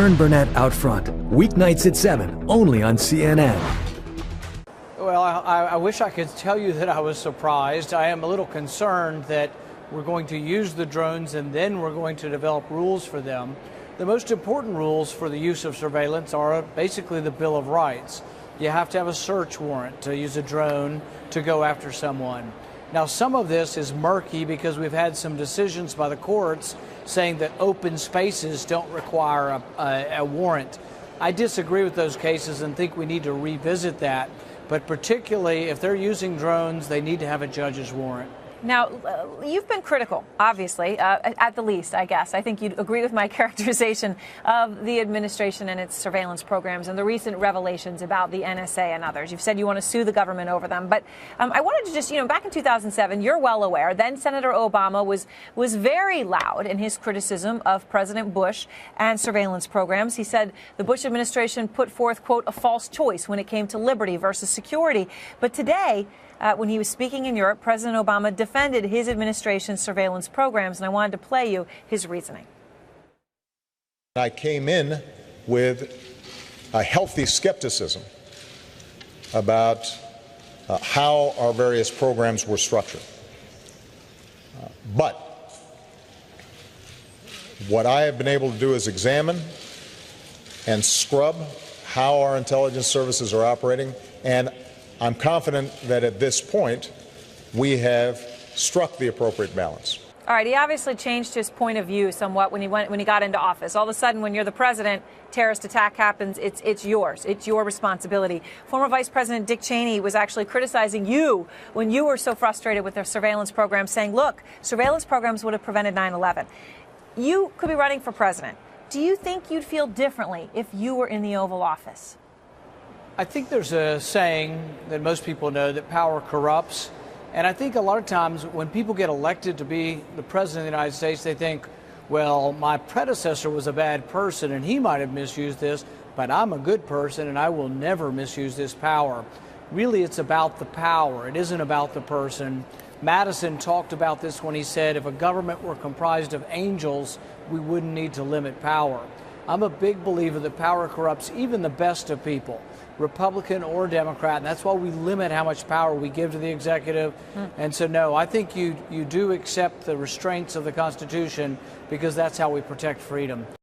Erin Burnett Out Front, weeknights at 7, only on CNN. Well, I wish I could tell you that I was surprised. I am a little concerned that we're going to use the drones and then we're going to develop rules for them. The most important rules for the use of surveillance are basically the Bill of Rights. You have to have a search warrant to use a drone to go after someone. Now, some of this is murky because we've had some decisions by the courts saying that open spaces don't require a warrant. I disagree with those cases and think we need to revisit that. But particularly if they're using drones, they need to have a judge's warrant. Now, you've been critical, obviously, at the least, I guess. I think you'd agree with my characterization of the administration and its surveillance programs and the recent revelations about the NSA and others. You've said you want to sue the government over them. But I wanted to just, back in 2007, you're well aware, then Senator Obama was very loud in his criticism of President Bush and surveillance programs. He said the Bush administration put forth, quote, a false choice when it came to liberty versus security. But today, when he was speaking in Europe, President Obama defended his administration's surveillance programs, and I wanted to play you his reasoning. I came in with a healthy skepticism about how our various programs were structured. But what I have been able to do is examine and scrub how our intelligence services are operating, and I'm confident that at this point we have struck the appropriate balance. All right. He obviously changed his point of view somewhat when he got into office. All of a sudden, when you're the president, terrorist attack happens. It's yours. It's your responsibility. Former Vice President Dick Cheney was actually criticizing you when you were so frustrated with their surveillance program, saying, look, surveillance programs would have prevented 9/11. You could be running for president. Do you think you'd feel differently if you were in the Oval Office? I think there's a saying that most people know that power corrupts. And I think a lot of times when people get elected to be the president of the United States, they think, well, my predecessor was a bad person and he might have misused this, but I'm a good person and I will never misuse this power. Really, it's about the power. It isn't about the person. Madison talked about this when he said if a government were comprised of angels, we wouldn't need to limit power. I'm a big believer that power corrupts even the best of people, Republican or Democrat, and that's why we limit how much power we give to the executive. And so, no, I think you do accept the restraints of the Constitution because that's how we protect freedom.